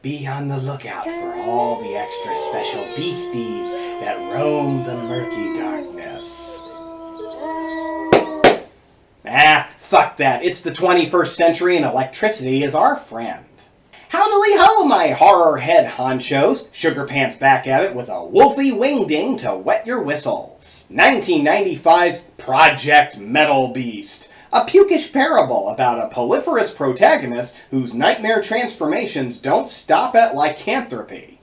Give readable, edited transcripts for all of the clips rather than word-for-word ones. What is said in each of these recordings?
Be on the lookout for all the extra special beasties that roam the murky darkness. Fuck that. It's the 21st century and electricity is our friend. Howdily ho, my horror head honchos. Sugar Pants back at it with a wolfy wingding to wet your whistles. 1995's Project Metalbeast. A pukish parable about a proliferous protagonist whose nightmare transformations don't stop at lycanthropy.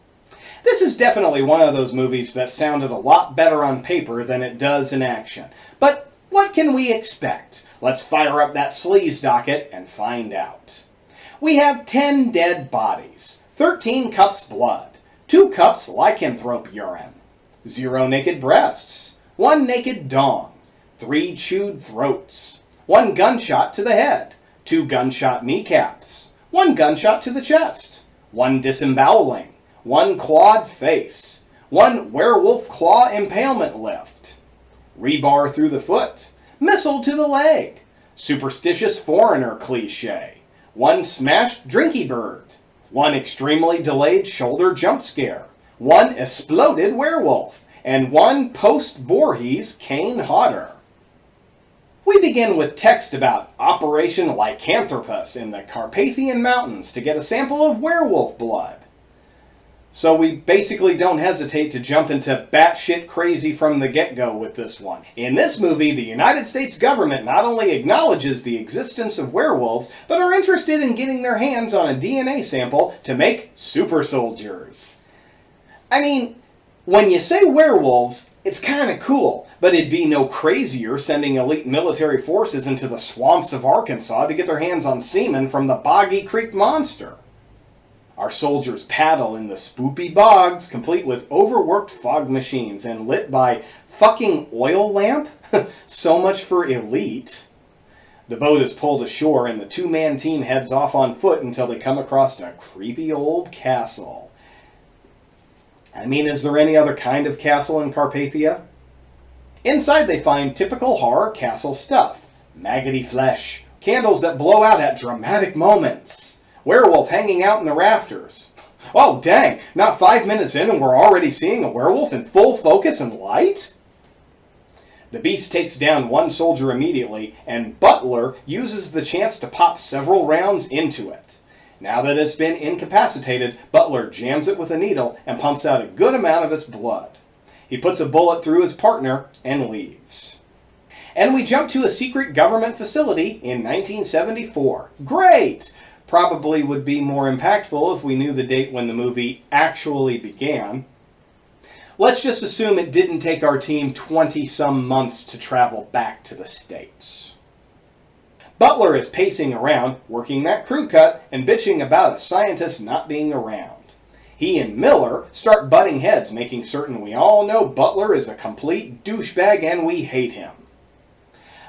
This is definitely one of those movies that sounded a lot better on paper than it does in action. But what can we expect? Let's fire up that sleaze docket and find out. We have 10 dead bodies, 13 cups blood, 2 cups lycanthrope urine, 0 naked breasts, 1 naked dong, 3 chewed throats, 1 gunshot to the head, 2 gunshot kneecaps, 1 gunshot to the chest, 1 disemboweling, 1 clawed face, 1 werewolf claw impalement lift, rebar through the foot, missile to the leg, superstitious foreigner cliche, 1 smashed drinky bird, 1 extremely delayed shoulder jump scare, 1 exploded werewolf, and 1 post-Voorhees Kane Hodder. We begin with text about Operation Lycanthropus in the Carpathian Mountains to get a sample of werewolf blood. So we basically don't hesitate to jump into batshit crazy from the get-go with this one. In this movie, the United States government not only acknowledges the existence of werewolves, but are interested in getting their hands on a DNA sample to make super soldiers. I mean, when you say werewolves, it's kinda cool, but it'd be no crazier sending elite military forces into the swamps of Arkansas to get their hands on semen from the Boggy Creek Monster. Our soldiers paddle in the spoopy bogs, complete with overworked fog machines and lit by fucking oil lamp? So much for elite. The boat is pulled ashore and the 2-man team heads off on foot until they come across a creepy old castle. I mean, is there any other kind of castle in Carpathia? Inside they find typical horror castle stuff. Maggoty flesh, candles that blow out at dramatic moments, werewolf hanging out in the rafters. Oh dang, not 5 minutes in and we're already seeing a werewolf in full focus and light? The beast takes down 1 soldier immediately, and Butler uses the chance to pop several rounds into it. Now that it's been incapacitated, Butler jams it with a needle and pumps out a good amount of its blood. He puts a bullet through his partner and leaves. And we jump to a secret government facility in 1974. Great! Probably would be more impactful if we knew the date when the movie actually began. Let's just assume it didn't take our team 20-some months to travel back to the States. Butler is pacing around, working that crew cut, and bitching about a scientist not being around. He and Miller start butting heads, making certain we all know Butler is a complete douchebag and we hate him.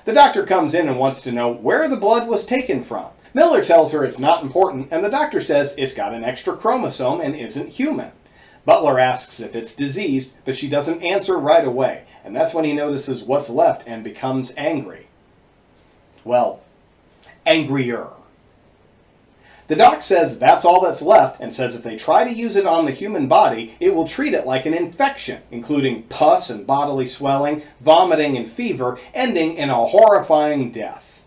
The doctor comes in and wants to know where the blood was taken from. Miller tells her it's not important, and the doctor says it's got an extra chromosome and isn't human. Butler asks if it's diseased, but she doesn't answer right away, and that's when he notices what's left and becomes angry. Well, angrier. The doc says that's all that's left and says if they try to use it on the human body, it will treat it like an infection, including pus and bodily swelling, vomiting and fever, ending in a horrifying death.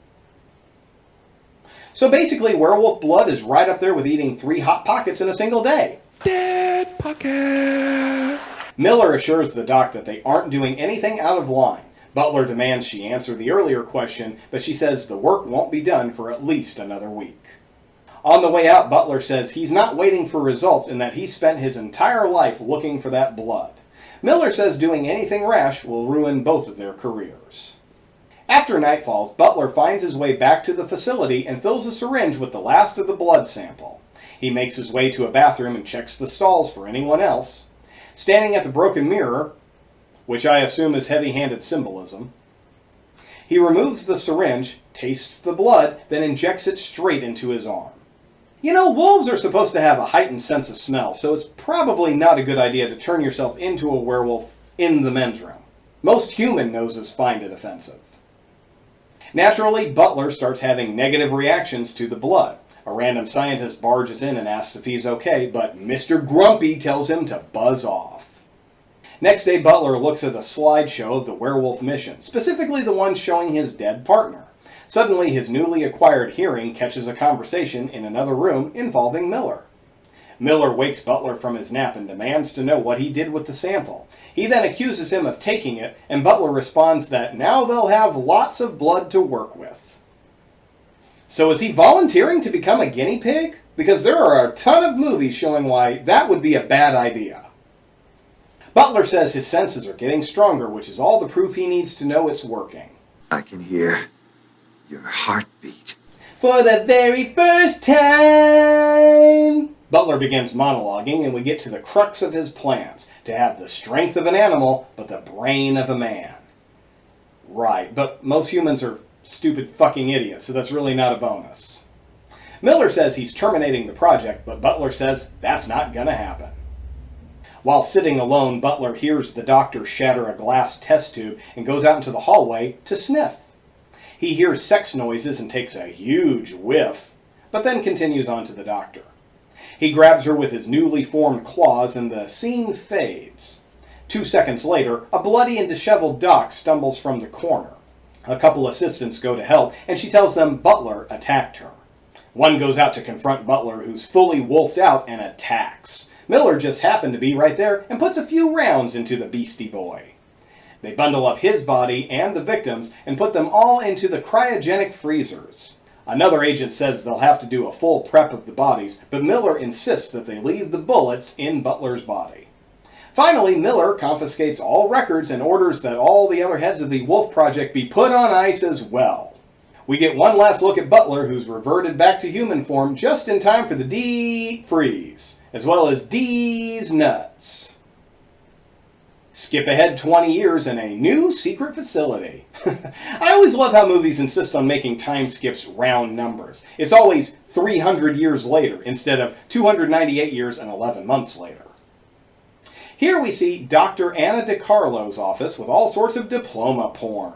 So basically, werewolf blood is right up there with eating 3 Hot Pockets in a single day. Dead pocket! Miller assures the doc that they aren't doing anything out of line. Butler demands she answer the earlier question, but she says the work won't be done for at least another week. On the way out, Butler says he's not waiting for results and that he spent his entire life looking for that blood. Miller says doing anything rash will ruin both of their careers. After night falls, Butler finds his way back to the facility and fills a syringe with the last of the blood sample. He makes his way to a bathroom and checks the stalls for anyone else. Standing at the broken mirror, which I assume is heavy-handed symbolism, he removes the syringe, tastes the blood, then injects it straight into his arm. You know, wolves are supposed to have a heightened sense of smell, so it's probably not a good idea to turn yourself into a werewolf in the men's room. Most human noses find it offensive. Naturally, Butler starts having negative reactions to the blood. A random scientist barges in and asks if he's okay, but Mr. Grumpy tells him to buzz off. Next day, Butler looks at a slideshow of the werewolf mission, specifically the one showing his dead partner. Suddenly, his newly acquired hearing catches a conversation in another room involving Miller. Miller wakes Butler from his nap and demands to know what he did with the sample. He then accuses him of taking it, and Butler responds that now they'll have lots of blood to work with. So is he volunteering to become a guinea pig? Because there are a ton of movies showing why that would be a bad idea. Butler says his senses are getting stronger, which is all the proof he needs to know it's working. I can hear your heartbeat. For the very first time! Butler begins monologuing, and we get to the crux of his plans, to have the strength of an animal, but the brain of a man. Right, but most humans are stupid fucking idiots, so that's really not a bonus. Miller says he's terminating the project, but Butler says that's not gonna happen. While sitting alone, Butler hears the doctor shatter a glass test tube and goes out into the hallway to sniff. He hears sex noises and takes a huge whiff, but then continues on to the doctor. He grabs her with his newly formed claws and the scene fades. 2 seconds later, a bloody and disheveled doc stumbles from the corner. A couple assistants go to help, and she tells them Butler attacked her. One goes out to confront Butler, who's fully wolfed out and attacks. Miller just happened to be right there and puts a few rounds into the beastie boy. They bundle up his body and the victims and put them all into the cryogenic freezers. Another agent says they'll have to do a full prep of the bodies, but Miller insists that they leave the bullets in Butler's body. Finally, Miller confiscates all records and orders that all the other heads of the Wolf Project be put on ice as well. We get one last look at Butler, who's reverted back to human form just in time for the deep freeze, as well as D's nuts. Skip ahead 20 years and a new secret facility. I always love how movies insist on making time skips round numbers. It's always 300 years later instead of 298 years and 11 months later. Here we see Dr. Anna DiCarlo's office with all sorts of diploma porn.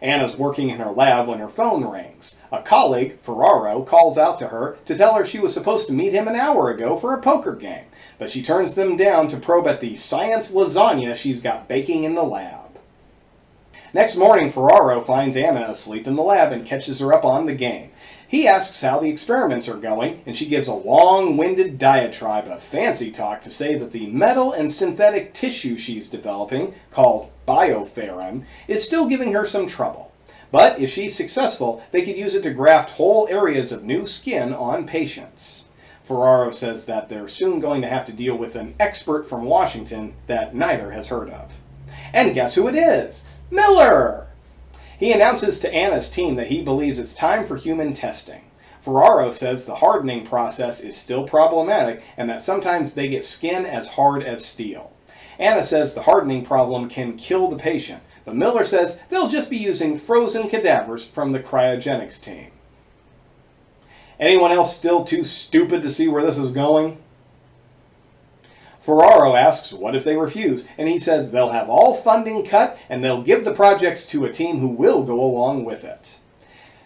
Anna's working in her lab when her phone rings. A colleague, Ferraro, calls out to her to tell her she was supposed to meet him an hour ago for a poker game, but she turns them down to probe at the science lasagna she's got baking in the lab. Next morning, Ferraro finds Anna asleep in the lab and catches her up on the game. He asks how the experiments are going, and she gives a long-winded diatribe of fancy talk to say that the metal and synthetic tissue she's developing, called bioferrin, is still giving her some trouble. But if she's successful, they could use it to graft whole areas of new skin on patients. Ferraro says that they're soon going to have to deal with an expert from Washington that neither has heard of. And guess who it is? Miller! He announces to Anna's team that he believes it's time for human testing. Ferraro says the hardening process is still problematic and that sometimes they get skin as hard as steel. Anna says the hardening problem can kill the patient, but Miller says they'll just be using frozen cadavers from the cryogenics team. Anyone else still too stupid to see where this is going? Ferraro asks what if they refuse, and he says they'll have all funding cut and they'll give the projects to a team who will go along with it.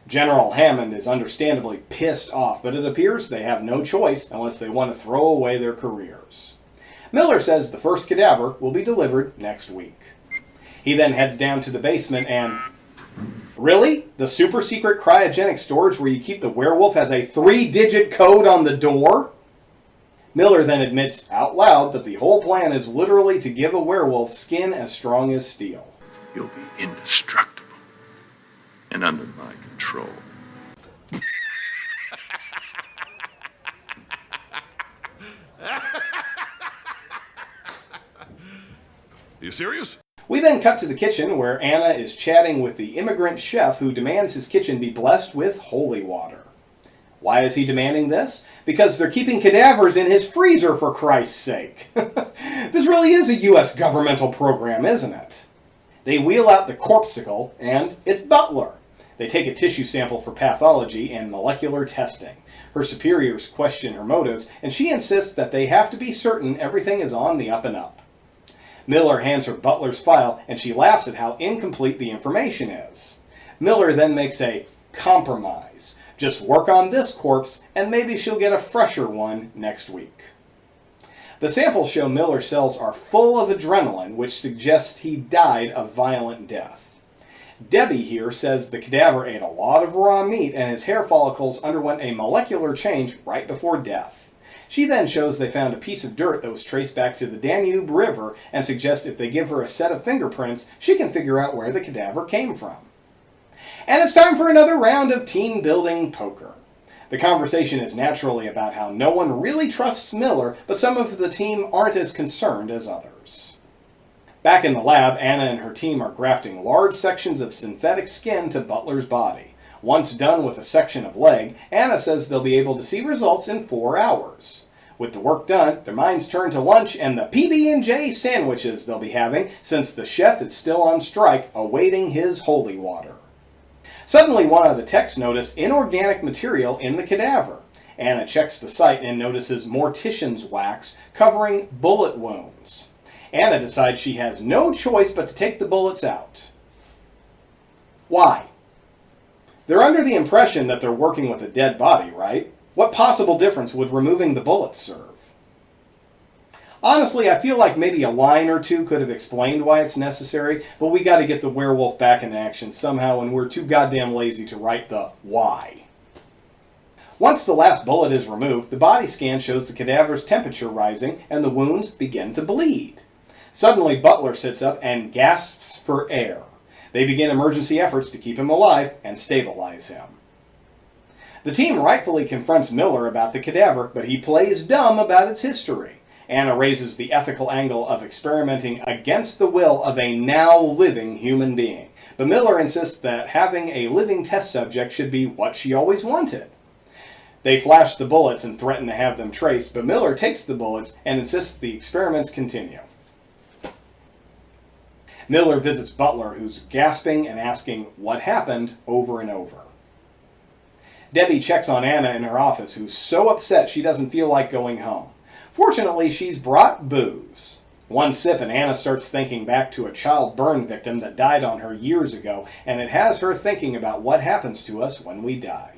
General Hammond is understandably pissed off, but it appears they have no choice unless they want to throw away their careers. Miller says the first cadaver will be delivered next week. He then heads down to the basement and... Really? The super secret cryogenic storage where you keep the werewolf has a 3-digit code on the door? Miller then admits out loud that the whole plan is literally to give a werewolf skin as strong as steel. You'll be indestructible and under my control. Are you serious? We then cut to the kitchen where Anna is chatting with the immigrant chef who demands his kitchen be blessed with holy water. Why is he demanding this? Because they're keeping cadavers in his freezer, for Christ's sake. This really is a U.S. governmental program, isn't it? They wheel out the corpsicle, and it's Butler. They take a tissue sample for pathology and molecular testing. Her superiors question her motives, and she insists that they have to be certain everything is on the up and up. Miller hands her Butler's file, and she laughs at how incomplete the information is. Miller then makes a compromise. Just work on this corpse, and maybe she'll get a fresher one next week. The samples show Miller's cells are full of adrenaline, which suggests he died a violent death. Debbie here says the cadaver ate a lot of raw meat and his hair follicles underwent a molecular change right before death. She then shows they found a piece of dirt that was traced back to the Danube River and suggests if they give her a set of fingerprints, she can figure out where the cadaver came from. And it's time for another round of team-building poker. The conversation is naturally about how no one really trusts Miller, but some of the team aren't as concerned as others. Back in the lab, Anna and her team are grafting large sections of synthetic skin to Butler's body. Once done with a section of leg, Anna says they'll be able to see results in 4 hours. With the work done, their minds turn to lunch and the PB&J sandwiches they'll be having, since the chef is still on strike, awaiting his holy water. Suddenly, one of the techs notice inorganic material in the cadaver. Anna checks the site and notices mortician's wax covering bullet wounds. Anna decides she has no choice but to take the bullets out. Why? They're under the impression that they're working with a dead body, right? What possible difference would removing the bullets serve? Honestly, I feel like maybe a line or two could have explained why it's necessary, but we got to get the werewolf back in action somehow, and we're too goddamn lazy to write the why. Once the last bullet is removed, the body scan shows the cadaver's temperature rising, and the wounds begin to bleed. Suddenly, Butler sits up and gasps for air. They begin emergency efforts to keep him alive and stabilize him. The team rightfully confronts Miller about the cadaver, but he plays dumb about its history. Anna raises the ethical angle of experimenting against the will of a now living human being. But Miller insists that having a living test subject should be what she always wanted. They flash the bullets and threaten to have them traced, but Miller takes the bullets and insists the experiments continue. Miller visits Butler, who's gasping and asking what happened over and over. Debbie checks on Anna in her office, who's so upset she doesn't feel like going home. Fortunately, she's brought booze. One sip and Anna starts thinking back to a child burn victim that died on her years ago, and it has her thinking about what happens to us when we die.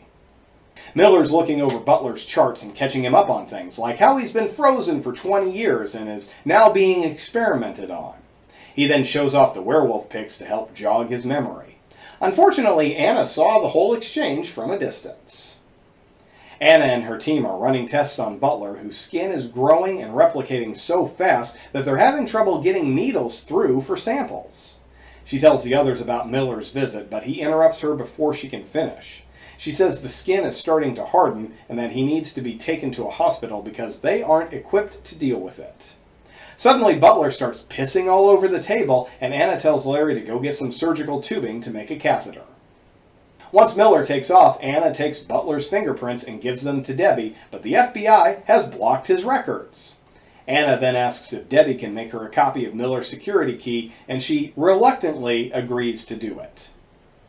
Miller's looking over Butler's charts and catching him up on things, like how he's been frozen for 20 years and is now being experimented on. He then shows off the werewolf pics to help jog his memory. Unfortunately, Anna saw the whole exchange from a distance. Anna and her team are running tests on Butler, whose skin is growing and replicating so fast that they're having trouble getting needles through for samples. She tells the others about Miller's visit, but he interrupts her before she can finish. She says the skin is starting to harden and that he needs to be taken to a hospital because they aren't equipped to deal with it. Suddenly, Butler starts pissing all over the table, and Anna tells Larry to go get some surgical tubing to make a catheter. Once Miller takes off, Anna takes Butler's fingerprints and gives them to Debbie, but the FBI has blocked his records. Anna then asks if Debbie can make her a copy of Miller's security key, and she reluctantly agrees to do it.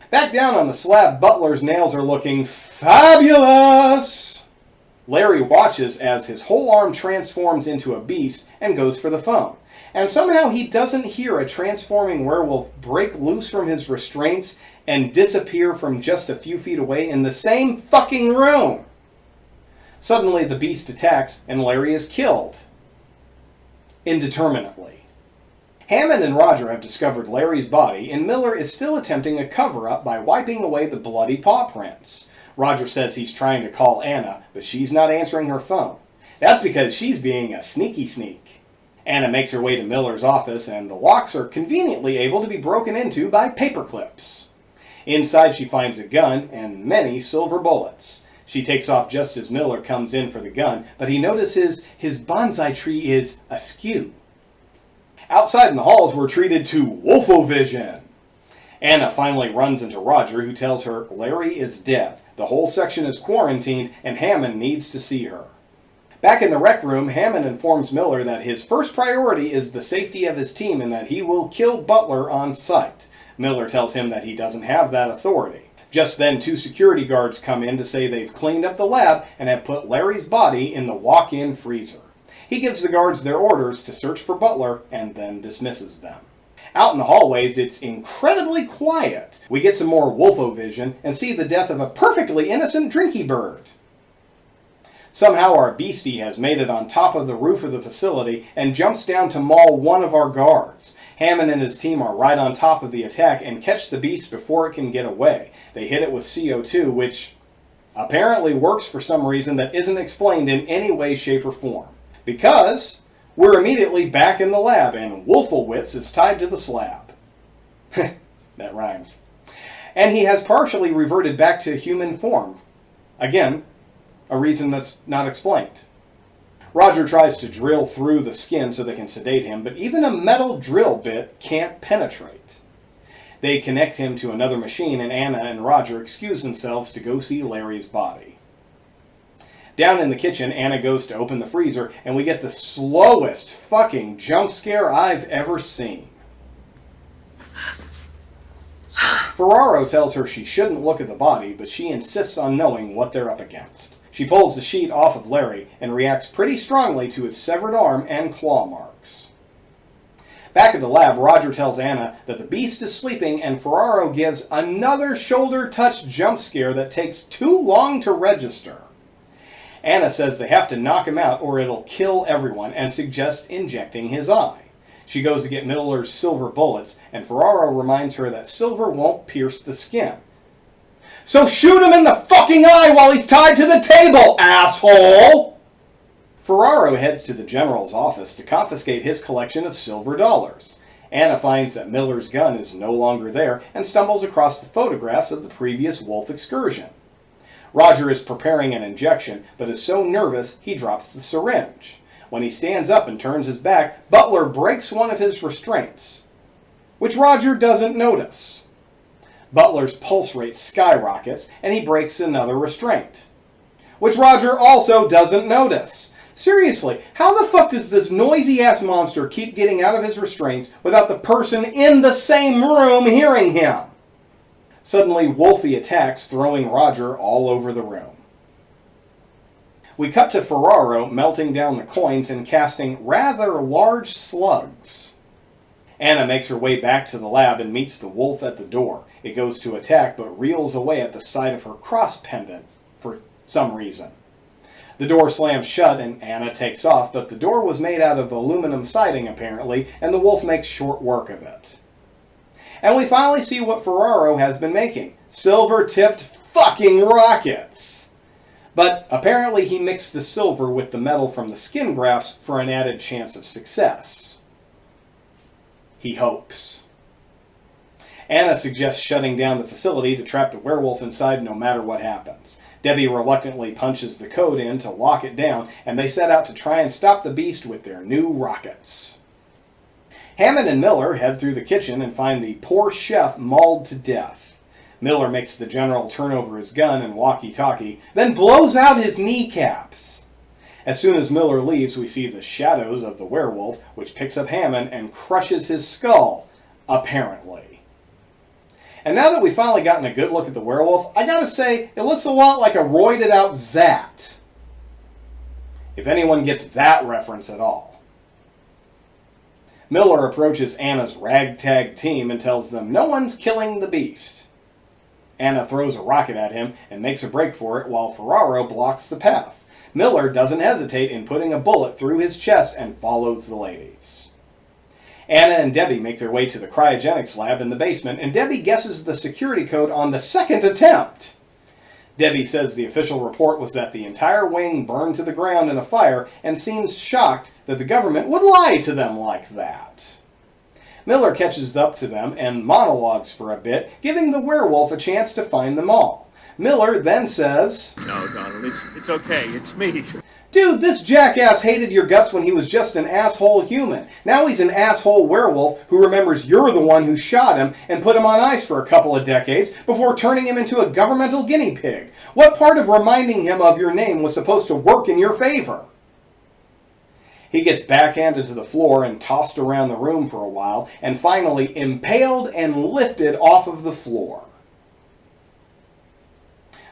Back down on the slab, Butler's nails are looking fabulous! Larry watches as his whole arm transforms into a beast and goes for the phone. And somehow he doesn't hear a transforming werewolf break loose from his restraints and disappear from just a few feet away in the same fucking room. Suddenly the beast attacks and Larry is killed. Indeterminately. Hammond and Roger have discovered Larry's body, and Miller is still attempting a cover-up by wiping away the bloody paw prints. Roger says he's trying to call Anna, but she's not answering her phone. That's because she's being a sneaky sneak. Anna makes her way to Miller's office, and the locks are conveniently able to be broken into by paper clips. Inside she finds a gun and many silver bullets. She takes off just as Miller comes in for the gun, but he notices his bonsai tree is askew. Outside in the halls, we're treated to Wolfovision. Anna finally runs into Roger, who tells her Larry is dead. The whole section is quarantined, and Hammond needs to see her. Back in the rec room, Hammond informs Miller that his first priority is the safety of his team and that he will kill Butler on sight. Miller tells him that he doesn't have that authority. Just then, 2 security guards come in to say they've cleaned up the lab and have put Larry's body in the walk-in freezer. He gives the guards their orders to search for Butler and then dismisses them. Out in the hallways, it's incredibly quiet. We get some more wolf-o-vision and see the death of a perfectly innocent drinky bird. Somehow our beastie has made it on top of the roof of the facility and jumps down to maul one of our guards. Hammond and his team are right on top of the attack and catch the beast before it can get away. They hit it with CO2, which apparently works for some reason that isn't explained in any way, shape, or form. Because we're immediately back in the lab and Wolfowitz is tied to the slab. That rhymes. And he has partially reverted back to human form. Again, a reason that's not explained. Roger tries to drill through the skin so they can sedate him, but even a metal drill bit can't penetrate. They connect him to another machine, and Anna and Roger excuse themselves to go see Larry's body. Down in the kitchen, Anna goes to open the freezer, and we get the slowest fucking jump scare I've ever seen. Ferraro tells her she shouldn't look at the body, but she insists on knowing what they're up against. She pulls the sheet off of Larry and reacts pretty strongly to his severed arm and claw marks. Back at the lab, Roger tells Anna that the beast is sleeping, and Ferraro gives another shoulder-touch jump scare that takes too long to register. Anna says they have to knock him out or it'll kill everyone and suggests injecting his eye. She goes to get Miller's silver bullets, and Ferraro reminds her that silver won't pierce the skin. So shoot him in the fucking eye while he's tied to the table, asshole! Ferraro heads to the general's office to confiscate his collection of silver dollars. Anna finds that Miller's gun is no longer there and stumbles across the photographs of the previous wolf excursion. Roger is preparing an injection, but is so nervous he drops the syringe. When he stands up and turns his back, Butler breaks one of his restraints, which Roger doesn't notice. Butler's pulse rate skyrockets, and he breaks another restraint, which Roger also doesn't notice. Seriously, how the fuck does this noisy-ass monster keep getting out of his restraints without the person in the same room hearing him? Suddenly, Wolfie attacks, throwing Roger all over the room. We cut to Ferraro melting down the coins and casting rather large slugs. Anna makes her way back to the lab and meets the wolf at the door. It goes to attack, but reels away at the sight of her cross pendant for some reason. The door slams shut and Anna takes off, but the door was made out of aluminum siding apparently, and the wolf makes short work of it. And we finally see what Ferraro has been making. Silver-tipped fucking rockets! But apparently he mixed the silver with the metal from the skin grafts for an added chance of success. He hopes. Anna suggests shutting down the facility to trap the werewolf inside no matter what happens. Debbie reluctantly punches the code in to lock it down, and they set out to try and stop the beast with their new rockets. Hammond and Miller head through the kitchen and find the poor chef mauled to death. Miller makes the general turn over his gun and walkie-talkie, then blows out his kneecaps. As soon as Miller leaves, we see the shadows of the werewolf, which picks up Hammond and crushes his skull, apparently. And now that we've finally gotten a good look at the werewolf, I gotta say, it looks a lot like a roided out Zat. If anyone gets that reference at all. Miller approaches Anna's ragtag team and tells them no one's killing the beast. Anna throws a rocket at him and makes a break for it while Ferraro blocks the path. Miller doesn't hesitate in putting a bullet through his chest and follows the ladies. Anna and Debbie make their way to the cryogenics lab in the basement, and Debbie guesses the security code on the second attempt. Debbie says the official report was that the entire wing burned to the ground in a fire and seems shocked that the government would lie to them like that. Miller catches up to them and monologues for a bit, giving the werewolf a chance to find them all. Miller then says, No, Donald, it's okay. It's me. Dude, this jackass hated your guts when he was just an asshole human. Now he's an asshole werewolf who remembers you're the one who shot him and put him on ice for a couple of decades before turning him into a governmental guinea pig. What part of reminding him of your name was supposed to work in your favor? He gets backhanded to the floor and tossed around the room for a while, and finally impaled and lifted off of the floor.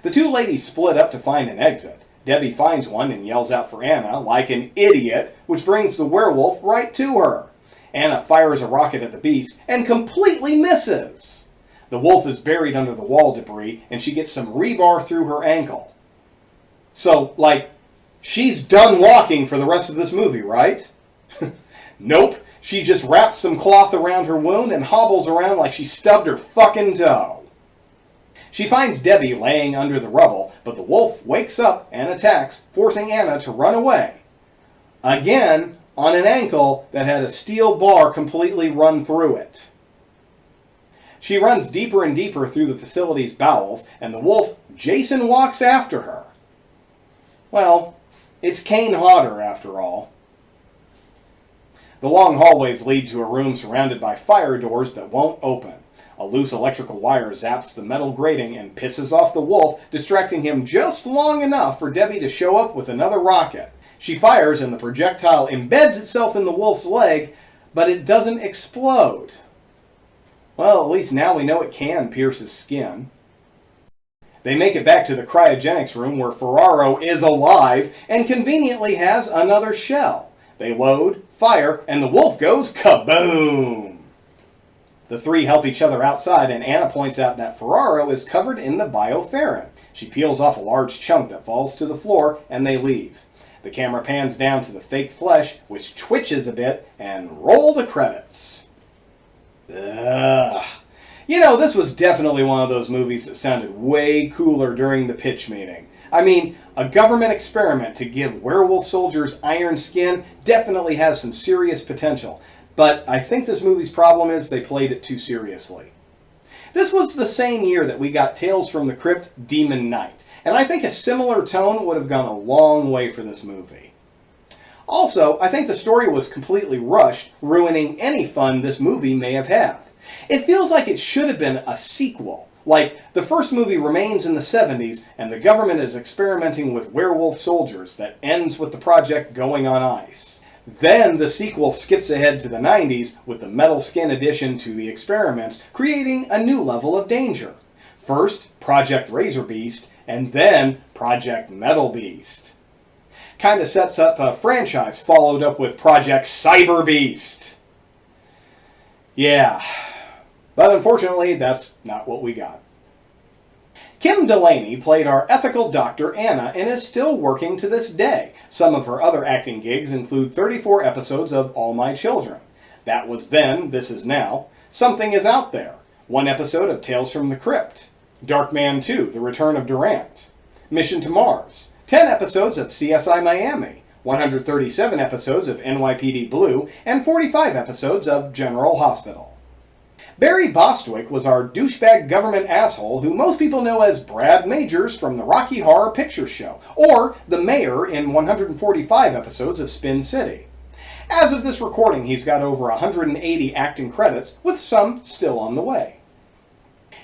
The two ladies split up to find an exit. Debbie finds one and yells out for Anna, like an idiot, which brings the werewolf right to her. Anna fires a rocket at the beast and completely misses. The wolf is buried under the wall debris, and she gets some rebar through her ankle. So, like, she's done walking for the rest of this movie, right? Nope. She just wraps some cloth around her wound and hobbles around like she stubbed her fucking toe. She finds Debbie laying under the rubble, but the wolf wakes up and attacks, forcing Anna to run away. Again, on an ankle that had a steel bar completely run through it. She runs deeper and deeper through the facility's bowels, and the wolf, Jason, walks after her. Well, it's Kane Hodder after all. The long hallways lead to a room surrounded by fire doors that won't open. A loose electrical wire zaps the metal grating and pisses off the wolf, distracting him just long enough for Debbie to show up with another rocket. She fires and the projectile embeds itself in the wolf's leg, but it doesn't explode. Well, at least now we know it can pierce his skin. They make it back to the cryogenics room where Ferraro is alive and conveniently has another shell. They load, fire, and the wolf goes kaboom! The three help each other outside, and Anna points out that Ferraro is covered in the bioferrin. She peels off a large chunk that falls to the floor, and they leave. The camera pans down to the fake flesh, which twitches a bit, and roll the credits. Ugh. You know, this was definitely one of those movies that sounded way cooler during the pitch meeting. I mean, a government experiment to give werewolf soldiers iron skin definitely has some serious potential, but I think this movie's problem is they played it too seriously. This was the same year that we got Tales from the Crypt Demon Knight, and I think a similar tone would have gone a long way for this movie. Also, I think the story was completely rushed, ruining any fun this movie may have had. It feels like it should have been a sequel. Like, the first movie remains in the 70s, and the government is experimenting with werewolf soldiers that ends with the project going on ice. Then the sequel skips ahead to the 90s with the metal skin addition to the experiments, creating a new level of danger. First, Project Razorbeast, and then Project Metalbeast. Kinda sets up a franchise followed up with Project Cyberbeast. Yeah. But unfortunately, that's not what we got. Kim Delaney played our ethical doctor Anna and is still working to this day. Some of her other acting gigs include 34 episodes of All My Children. That was then, this is now. Something is Out There. 1 episode of Tales from the Crypt. Darkman 2, The Return of Durant. Mission to Mars. 10 episodes of CSI Miami. 137 episodes of NYPD Blue. And 45 episodes of General Hospital. Barry Bostwick was our douchebag government asshole who most people know as Brad Majors from the Rocky Horror Picture Show, or the mayor in 145 episodes of Spin City. As of this recording, he's got over 180 acting credits, with some still on the way.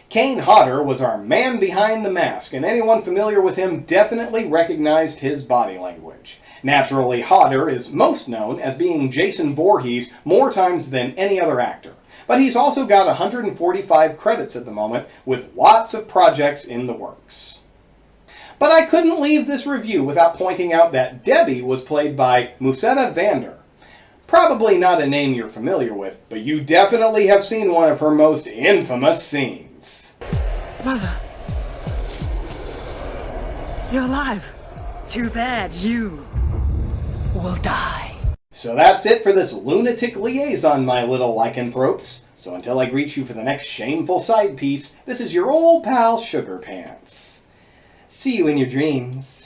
Kane Hodder was our man behind the mask, and anyone familiar with him definitely recognized his body language. Naturally, Hodder is most known as being Jason Voorhees more times than any other actor. But he's also got 145 credits at the moment, with lots of projects in the works. But I couldn't leave this review without pointing out that Debbie was played by Musetta Vander. Probably not a name you're familiar with, but you definitely have seen one of her most infamous scenes. Mother, you're alive. Too bad you will die. So that's it for this lunatic liaison, my little lycanthropes. So until I greet you for the next shameful side piece, this is your old pal Sugar Pants. See you in your dreams.